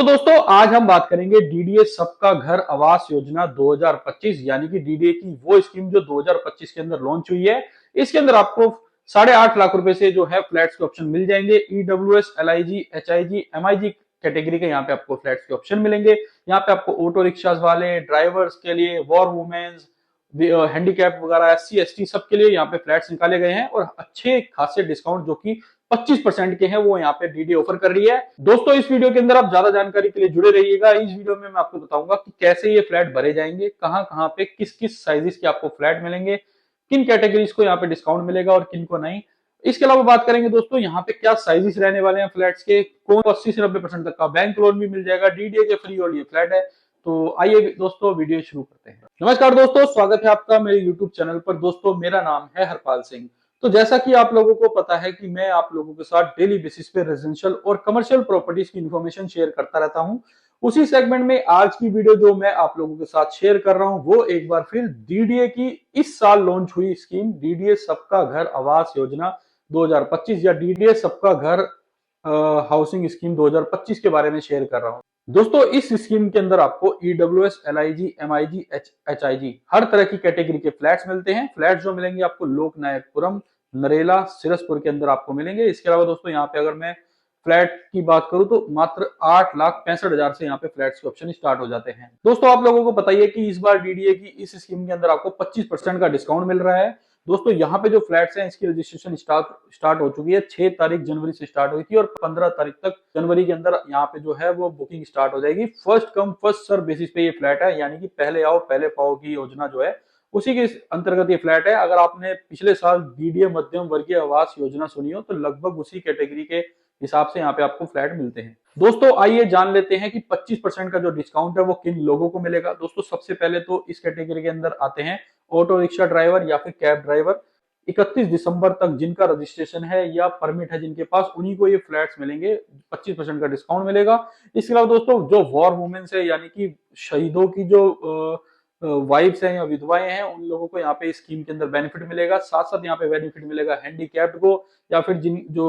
तो दोस्तों आज हम बात करेंगे डीडीए सबका घर आवास योजना 2025 यानी कि डीडीए की वो स्कीम जो 2025 के अंदर लॉन्च हुई है। इसके अंदर आपको 8.5 लाख रुपए से जो है फ्लैट्स के ऑप्शन मिल जाएंगे। EWS, LIG, HIG, MIG category के यहाँ पे आपको फ्लैट्स के ऑप्शन मिलेंगे। यहाँ पे आपको ऑटो रिक्शा वाले, ड्राइवर्स के लिए, वॉर वुमेन्स, हैंडीकैप वगैरह, एससी एसटी सबके लिए यहाँ पे फ्लैट्स निकाले गए हैं और अच्छे खासे डिस्काउंट जो कि 25% के हैं वो यहाँ पे डीडी ऑफर कर रही है। दोस्तों इस वीडियो के अंदर आप ज्यादा जानकारी के लिए जुड़े रहिएगा। इस वीडियो में मैं आपको बताऊंगा कि कैसे ये फ्लैट भरे जाएंगे, कहां कहां पे किस किस साइजेस के आपको फ्लैट मिलेंगे, किन कैटेगरीज को यहाँ पे डिस्काउंट मिलेगा और किन को नहीं। इसके अलावा बात करेंगे दोस्तों यहाँ पे क्या साइजेस रहने वाले हैं फ्लैट्स के, कौन 80 से 90% तक का बैंक लोन भी मिल जाएगा, डीडीए के फ्री और ये फ्लैट है। तो आइए दोस्तों वीडियो शुरू करते हैं। नमस्कार दोस्तों, स्वागत है आपका मेरे यूट्यूब चैनल पर। दोस्तों मेरा नाम है हरपाल सिंह। तो जैसा कि आप लोगों को पता है कि मैं आप लोगों के साथ डेली बेसिस पे रेजिडेंशियल और कमर्शियल प्रॉपर्टीज की इंफॉर्मेशन शेयर करता रहता हूं। उसी सेगमेंट में आज की वीडियो जो मैं आप लोगों के साथ शेयर कर रहा हूं वो एक बार फिर डीडीए की इस साल लॉन्च हुई स्कीम डीडीए सबका घर आवास योजना 2025 या डीडीए सबका घर हाउसिंग स्कीम 2025 के बारे में शेयर कर रहा हूं। दोस्तों इस स्कीम के अंदर आपको ईडब्ल्यूएस, एलआईजी, एमआईजी, एचआईजी हर तरह की कैटेगरी के फ्लैट्स मिलते हैं। फ्लैट्स जो मिलेंगे आपको लोकनायकपुरम, नरेला, सिरसपुर के अंदर आपको मिलेंगे। इसके अलावा दोस्तों यहाँ पे अगर मैं फ्लैट की बात करूं तो मात्र 8,65,000 से यहाँ पे फ्लैट्स के ऑप्शन स्टार्ट हो जाते हैं। दोस्तों आप लोगों को बताइए कि इस बार डीडीए की इस स्कीम के अंदर आपको 25% का डिस्काउंट मिल रहा है। दोस्तों यहाँ पे जो फ्लैट्स हैं इसकी रजिस्ट्रेशन स्टार्ट हो चुकी है। 6 तारीख जनवरी से स्टार्ट हुई थी और 15 तारीख तक जनवरी के अंदर यहाँ पे जो है वो बुकिंग स्टार्ट हो जाएगी। First come first serve basis पे ये फ्लैट है, यानी कि पहले आओ पहले पाओ की योजना जो है उसी के अंतर्गत ये फ्लैट है। अगर आपने पिछले साल डीडीए मध्यम वर्गीय आवास योजना सुनी हो तो लगभग उसी कैटेगरी के हिसाब से यहाँ पे आपको फ्लैट मिलते हैं। दोस्तों आइए जान लेते हैं कि 25% का जो डिस्काउंट है वो किन लोगों को मिलेगा। दोस्तों सबसे पहले तो इस कैटेगरी के अंदर आते हैं ऑटो रिक्शा ड्राइवर या फिर कैब ड्राइवर। 31 दिसंबर तक जिनका रजिस्ट्रेशन है या परमिट है जिनके पास, उन्हीं को ये फ्लैट्स मिलेंगे, 25% का डिस्काउंट मिलेगा। इसके अलावा दोस्तों जो वॉर वुमेन्स है यानी कि शहीदों की जो वाइफ्स हैं या विधवाएं हैं, उन लोगों को यहाँ पे स्कीम के अंदर बेनिफिट मिलेगा। साथ साथ यहाँ पे बेनिफिट मिलेगा हैंडीकैप्ड को या फिर जिन जो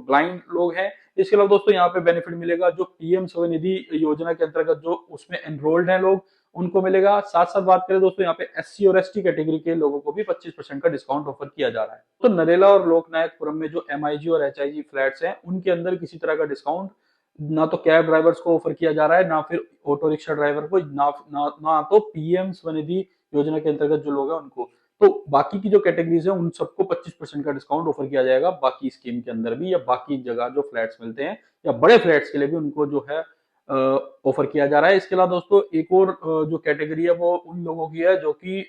ब्लाइंड लोग हैं। इसके अलावा दोस्तों यहाँ पे बेनिफिट मिलेगा जो पीएम स्वनिधि योजना के अंतर्गत जो उसमें एनरोल्ड हैं लोग, उनको मिलेगा। साथ साथ बात करें दोस्तों यहाँ पे एससी और एसटी कैटेगरी के लोगों को भी 25% का डिस्काउंट ऑफर किया जा रहा है। तो नरेला और लोकनायकपुरम में जो एमआईजी और एचआईजी फ्लैट्स हैं उनके अंदर किसी तरह का डिस्काउंट ना तो कैब ड्राइवर्स को ऑफर किया जा रहा है, ना फिर ऑटो रिक्शा ड्राइवर को, ना तो पीएम स्वनिधि योजना के अंतर्गत जो लोग हैं उनको। तो बाकी की जो कैटेगरीज है उन सबको 25% का डिस्काउंट ऑफर किया जाएगा बाकी स्कीम के अंदर भी, या बाकी जगह जो फ्लैट्स मिलते हैं या बड़े फ्लैट्स के लिए भी उनको जो है ऑफर किया जा रहा है। इसके अलावा दोस्तों एक और जो कैटेगरी है वो उन लोगों की है जो कि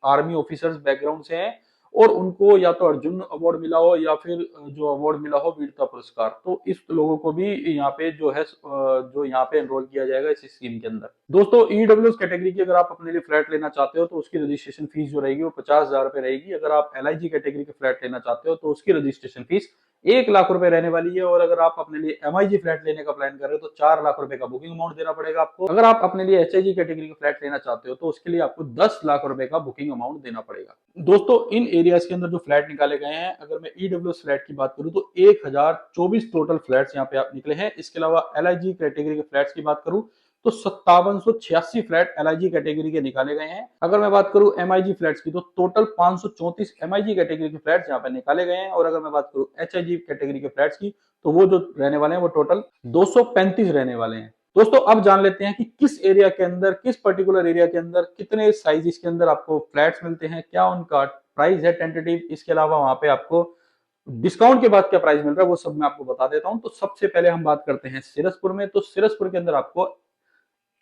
आर्मी ऑफिसर्स बैकग्राउंड से हैं और उनको या तो अर्जुन अवार्ड मिला हो या फिर जो अवार्ड मिला हो वीरता पुरस्कार। तो इस लोगों को भी यहाँ पे जो है जो यहाँ पे एनरोल किया जाएगा इस स्कीम के अंदर। दोस्तों ईडब्ल्यूएस कैटेगरी की अगर आप अपने लिए फ्लैट लेना चाहते हो तो उसकी रजिस्ट्रेशन फीस जो रहेगी वो 50,000 रुपए रहेगी। अगर आप एलआईजी कैटेगरी के फ्लैट लेना चाहते हो तो उसकी रजिस्ट्रेशन फीस 1 लाख रुपए रहने वाली है। और अगर आप अपने लिए एमआईजी फ्लैट लेने का प्लान कर रहे हो तो 4 लाख रुपए का बुकिंग अमाउंट देना पड़ेगा आपको। अगर आप अपने लिए एचआईजी कैटेगरी का फ्लैट लेना चाहते हो तो उसके लिए आपको 10 लाख रुपए का बुकिंग अमाउंट देना पड़ेगा। दोस्तों इन एरियाज के अंदर जो फ्लैट निकाले गए हैं, अगर मैं ईडब्ल्यूएस फ्लैट की बात करूं तो 1024 टोटल फ्लैट्स यहाँ पे आप निकले हैं। इसके अलावा एलआईजी कैटेगरी के फ्लैट्स की बात करूं तो 5786 फ्लैट एलआईजी कैटेगरी के निकाले गए हैं। अगर मैं बात करूं एमआईजी फ्लैट्स की तो टोटल 534 एमआईजी कैटेगरी के फ्लैट्स यहाँ पे निकाले गए हैं। और अगर मैं बात करूं एचआईजी कैटेगरी के फ्लैट्स की तो वो जो रहने वाले हैं वो टोटल 235 रहने वाले हैं। दोस्तों अब जान लेते हैं कि किस एरिया के अंदर, किस पर्टिकुलर एरिया के अंदर कितने साइजेस के अंदर आपको फ्लैट्स मिलते हैं, क्या उनका प्राइस है टेंटेटिव। इसके अलावा वहां पे आपको डिस्काउंट के बाद क्या प्राइस मिल रहा है वो सब मैं आपको बता देता हूं। तो सबसे पहले हम बात करते हैं सिरसपुर में। तो सिरसपुर के अंदर आपको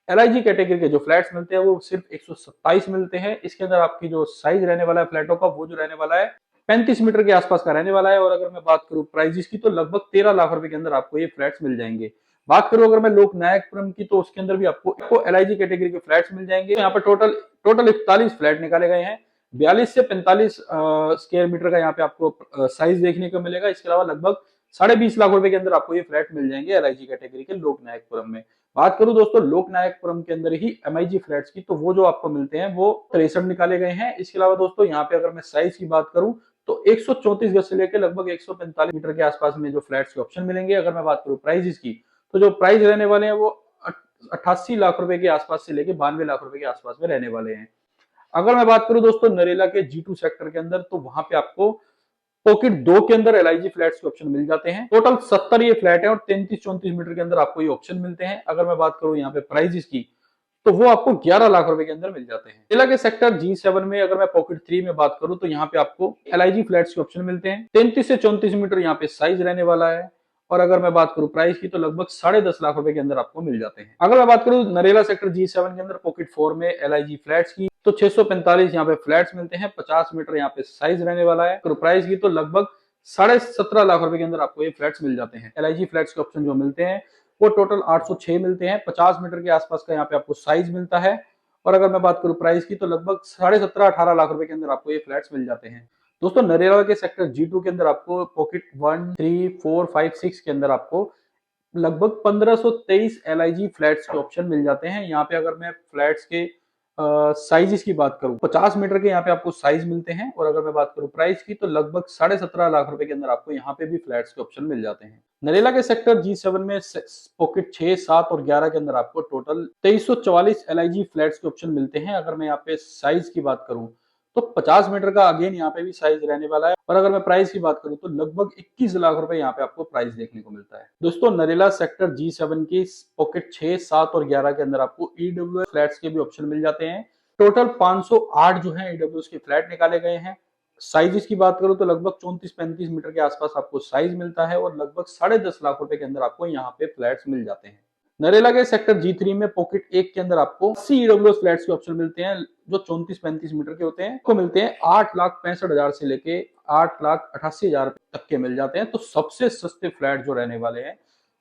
एलआईजी कैटेगरी के जो फ्लैट्स मिलते हैं वो सिर्फ 127 मिलते हैं। इसके अंदर आपकी जो साइज रहने वाला है फ्लैटों का वो जो रहने वाला है 35 मीटर के आसपास का रहने वाला है। और अगर मैं बात करूं प्राइजेस की तो लगभग 13 लाख रुपए के अंदर आपको ये फ्लैट्स मिल जाएंगे। बात करूं अगर मैं लोकनायकपुरम की तो उसके अंदर भी आपको एलआईजी कैटेगरी के फ्लैट्स मिल जाएंगे। यहाँ पर टोटल 41 फ्लैट निकाले गए हैं। 42 से 45 स्क्वायर मीटर का यहाँ पे आपको साइज देखने को मिलेगा। इसके अलावा लगभग 20.5 लाख रुपए के अंदर आपको ये फ्लैट मिल जाएंगे एलआईजी कैटेगरी के लोकनायकपुरम में। बात करूं दोस्तों लोकनायकपुरम के अंदर ही एमआईजी फ्लैट्स की तो वो जो आपको मिलते हैं वो 63 निकाले गए हैं। इसके अलावा दोस्तों यहाँ पे अगर मैं साइज की बात करूं तो 134 गज से लेकर लगभग 145 मीटर के आसपास में जो फ्लैट्स के ऑप्शन मिलेंगे। अगर मैं बात करूं प्राइसेस की तो जो प्राइस रहने वाले हैं वो 88 लाख रुपए के आसपास से लेके 92 लाख रुपए के आसपास में रहने वाले हैं। अगर मैं बात करूं दोस्तों नरेला के G2 सेक्टर के अंदर, तो वहां पे आपको पॉकेट 2 के अंदर LIG फ्लैट्स के ऑप्शन मिल जाते हैं। टोटल 70 ये फ्लैट है और 33-34 मीटर के अंदर आपको ये ऑप्शन मिलते हैं। अगर मैं बात करूं यहाँ पे प्राइस की, तो वो आपको 11 लाख रुपए के अंदर मिल जाते हैं। नरेला के सेक्टर G7 में अगर मैं पॉकेट 3 में बात करूं, तो यहाँ पे आपको LIG फ्लैट्स के ऑप्शन मिलते हैं। 33 से 34 मीटर यहाँ पे साइज रहने वाला है। और अगर मैं बात करूं प्राइस की, तो लगभग 10.5 लाख रुपए के अंदर आपको मिल जाते हैं। अगर मैं बात करूं नरेला सेक्टर G7 के अंदर पॉकेट 4 में LIG फ्लैट्स की, तो 645 यहाँ पे फ्लैट्स मिलते हैं। 50 मीटर यहाँ पे साइज रहने वाला है। और प्राइस की, तो लगभग 17.5 लाख रुपए के अंदर आपको ये फ्लैट्स मिल जाते हैं। LIG फ्लैट्स के ऑप्शन जो मिलते हैं वो टोटल 806 मिलते हैं। 50 मीटर के आसपास का यहाँ पे आपको साइज मिलता है। और अगर मैं बात करूं प्राइस की, तो लगभग 17.5-18 लाख रुपए के अंदर आपको ये फ्लैट्स मिल जाते हैं। दोस्तों नरेला के सेक्टर G2 के अंदर आपको पॉकेट 1, 3, 4, 5, 6 के अंदर आपको लगभग 1523 LIG फ्लैट्स के ऑप्शन मिल जाते हैं। यहाँ पे अगर मैं फ्लैट्स के साइजेस की बात करूं, 50 मीटर के यहाँ पे आपको साइज मिलते हैं। और अगर मैं बात करूं प्राइस की, तो लगभग 17.5 लाख रुपए के अंदर आपको यहाँ पे भी फ्लैट्स के ऑप्शन मिल जाते हैं। नरेला के सेक्टर G7 में पॉकेट 6, 7 और 11 के अंदर आपको टोटल 2344 LIG फ्लैट्स के ऑप्शन मिलते हैं। अगर मैं यहाँ पे साइज की बात करूं, तो 50 मीटर का अगेन यहाँ पे भी साइज रहने वाला है। और अगर मैं प्राइस की बात करूं, तो लगभग 21 लाख रुपए यहाँ पे आपको प्राइस देखने को मिलता है। दोस्तों नरेला सेक्टर G7 की पॉकेट 6, 7 और 11 के अंदर आपको EWS फ्लैट्स के भी ऑप्शन मिल जाते हैं। टोटल 508 जो है EWS के फ्लैट निकाले गए हैं। साइजेस की बात करूं, तो लगभग 34-35 मीटर के आसपास आपको साइज मिलता है। और लगभग 10.5 लाख रुपए के अंदर आपको यहाँ पे फ्लैट्स मिल जाते हैं। नरेला के सेक्टर G3 में पॉकेट 1 के अंदर आपको 80 EWS फ्लैट्स के ऑप्शन मिलते हैं, जो 34-35 मीटर के होते हैं। आपको मिलते हैं 8,65,000 से लेके 8,88,000 तक के मिल जाते हैं। तो सबसे सस्ते फ्लैट जो रहने वाले हैं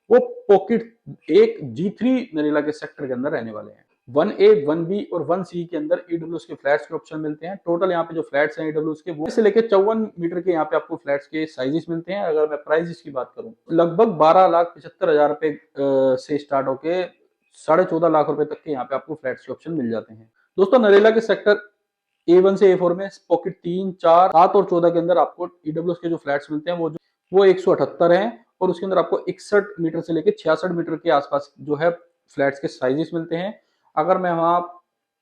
वो पॉकेट 1 G3 नरेला के सेक्टर के अंदर रहने वाले हैं। 1A, 1B और 1C के अंदर EWS के फ्लैट्स के ऑप्शन मिलते हैं। टोटल यहाँ पे जो फ्लैट्स हैं EWS के, वो से लेके 54 मीटर के यहाँ पे आपको फ्लैट्स के साइजेस मिलते हैं। अगर मैं प्राइस की बात करूं, लगभग 12,75,000 रुपए से स्टार्ट होके 14.5 लाख रुपए तक के यहाँ पे आपको फ्लैट्स के ऑप्शन मिल जाते हैं। दोस्तों नरेला के सेक्टर A1 से A4 में पॉकेट 3, 4, 7 और 14 के अंदर आपको EWS के जो फ्लैट्स मिलते हैं वो 178 हैं। और उसके अंदर आपको 61 मीटर से लेके 66 मीटर के आसपास जो है फ्लैट्स के साइजेस मिलते हैं। अगर मैं वहां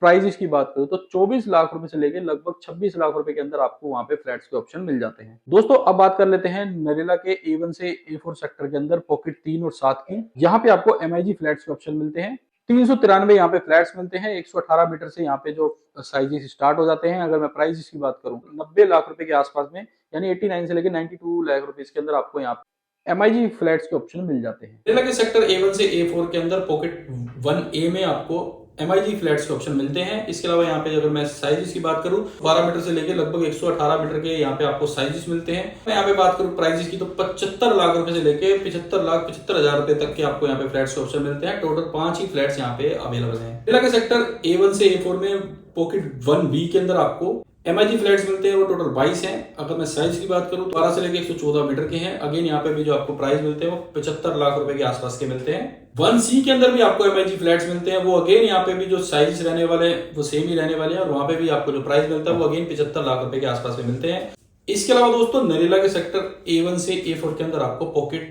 प्राइस की बात करूं, तो 24 लाख रुपए से लेके लगभग 26 लाख रुपए के अंदर आपको वहां पे फ्लैट्स के ऑप्शन मिल जाते हैं। दोस्तों अब बात कर लेते हैं नरेला के A1 से A4 सेक्टर के अंदर पॉकेट 3 और 7 की। यहाँ पे आपको MIG फ्लैट्स के ऑप्शन मिलते हैं। 393 यहाँ पे फ्लैट्स मिलते हैं। 118 मीटर से यहाँ पे जो साइजेस स्टार्ट हो जाते हैं। अगर मैं प्राइस की बात करूं, 90 लाख रुपए के आसपास में, यानी 89 से लेके 92 लाख रुपए के अंदर आपको यहाँ MIG फ्लैट्स के ऑप्शन मिल जाते हैं। नरेला के सेक्टर A1 से A4 के अंदर पॉकेट 1A में आपको MIG फ्लैट्स के ऑप्शन मिलते हैं। इसके अलावा यहाँ पे अगर मैं साइजेस की बात करूं, 12 मीटर से लेके लगभग 118 मीटर के यहाँ पे आपको साइजेस मिलते हैं। मैं यहाँ पे बात करूं प्राइजेस की, तो 75 लाख रुपए से लेके 75,75,000 रुपए तक के आपको यहाँ पे फ्लैट्स के ऑप्शन मिलते हैं। टोटल 5 ही फ्लैट्स यहाँ पे अवेलेबल हैं। नरेला के सेक्टर A1 से A4 में पॉकेट 1B के अंदर आपको MIG फ्लैट्स मिलते हैं। वो टोटल 22 हैं। अगर मैं साइज की बात करूं, 12 से लेके 114 मीटर के हैं। अगेन यहाँ पे भी जो आपको प्राइस मिलते हैं वो 75 लाख रुपए के आसपास के मिलते हैं। 1C के अंदर भी आपको MIG फ्लैट्स मिलते हैं। वो अगेन यहाँ पे भी जो साइज रहने वाले हैं वो सेम ही रहने वाले हैं। और वहां पे भी आपको जो प्राइस मिलता है वो अगेन 75 लाख रुपए के आसपास में मिलते हैं। इसके अलावा दोस्तों नरेला के सेक्टर A1 से A4 के अंदर आपको पॉकेट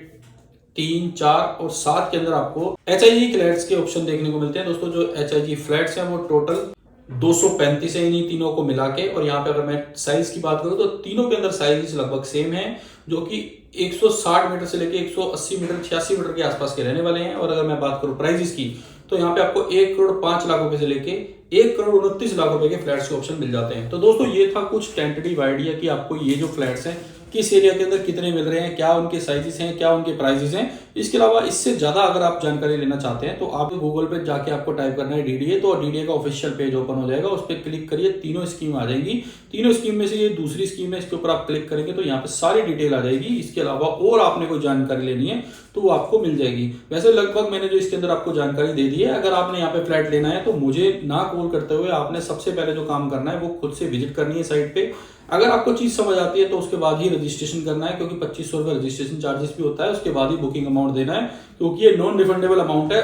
3, 4 और 7 के अंदर आपको HIG फ्लैट्स के ऑप्शन देखने को मिलते हैं। दोस्तों जो HIG फ्लैट्स हैं वो टोटल 235 है इन्हीं तीनों को मिला के। और यहाँ पे अगर मैं साइज की बात करूं, तो तीनों के अंदर साइज लगभग सेम है, जो कि 160 मीटर से लेके 180 मीटर 86 मीटर के आसपास के रहने वाले हैं। और अगर मैं बात करूं प्राइजेस की, तो यहाँ पे आपको 1,05,00,000 रुपए से लेके 1,29,00,000 रुपए के फ्लैट्स के ऑप्शन मिल जाते हैं। तो दोस्तों ये था कुछ टेंटेटिव आइडिया कि आपको ये जो फ्लैट्स हैं किस एरिया के अंदर कितने मिल रहे हैं, क्या उनके साइजेस हैं, क्या उनके प्राइसेस हैं। इसके अलावा इससे ज्यादा अगर आप जानकारी लेना चाहते हैं, तो आप गूगल पे जाके आपको टाइप करना है DDA, तो DDA का ऑफिशियल पेज ओपन हो जाएगा। उस पर क्लिक करिए, तीनों स्कीम आ जाएंगी। तीनों स्कीम में से ये दूसरी स्कीम है, इसके ऊपर आप क्लिक करेंगे तो यहाँ पे सारी डिटेल आ जाएगी। इसके अलावा और आपने कोई जानकारी लेनी है तो वो आपको मिल जाएगी। वैसे लगभग मैंने जो इसके अंदर आपको जानकारी दे दी है। अगर आपने यहाँ पे फ्लैट लेना है तो मुझे ना कॉल करते हुए आपने सबसे पहले जो काम करना है वो खुद से विजिट करनी है साइट पे। अगर आपको चीज समझ आती है तो उसके बाद ही रजिस्ट्रेशन करना है, क्योंकि 2500 रुपए रजिस्ट्रेशन चार्जेस भी होता है। उसके बाद ही बुकिंग अमाउंट देना है, क्योंकि ये नॉन रिफंडेबल अमाउंट है।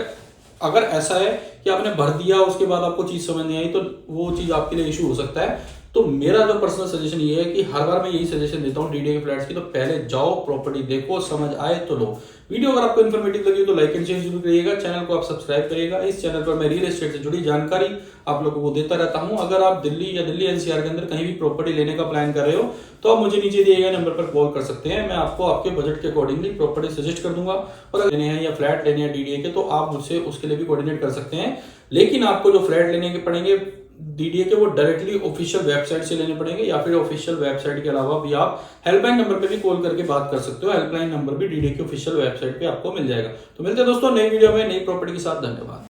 अगर ऐसा है कि आपने भर दिया उसके बाद आपको चीज समझ नहीं आई, तो वो चीज आपके लिए इशू हो सकता है। तो मेरा जो पर्सनल सजेशन ये है कि हर बार मैं यही सजेशन देता हूँ डीडीए के फ्लैट्स की, तो पहले जाओ, प्रॉपर्टी देखो, समझ आए तो लो। वीडियो अगर आपको इन्फॉर्मेटिव लगी तो लाइक एंड शेयर जरूर करिएगा, चैनल को आप सब्सक्राइब करिएगा। इस चैनल पर मैं रियल एस्टेट से जुड़ी जानकारी आप लोगों को देता रहता हूं। अगर आप दिल्ली या दिल्ली एनसीआर के अंदर कहीं भी प्रॉपर्टी लेने का प्लान कर रहे हो तो आप मुझे नीचे दिए गए नंबर पर कॉल कर सकते हैं, मैं आपको आपके बजट के अकॉर्डिंगली प्रॉपर्टी सजेस्ट कर दूंगा। और अगर लेने हैं या फ्लैट लेने हैं डीडीए के तो आप मुझसे उसके लिए भी कोऑर्डिनेट कर सकते हैं। लेकिन आपको जो फ्लैट लेने के पड़ेंगे डीडीए के वो डायरेक्टली ऑफिशियल वेबसाइट से लेने पड़ेंगे, या फिर ऑफिशियल वेबसाइट के अलावा भी आप हेल्पलाइन नंबर पे भी कॉल करके बात कर सकते हो। हेल्पलाइन नंबर भी डीडीए की ऑफिशियल वेबसाइट पे आपको मिल जाएगा। तो मिलते हैं दोस्तों नई वीडियो में नई प्रॉपर्टी के साथ। धन्यवाद।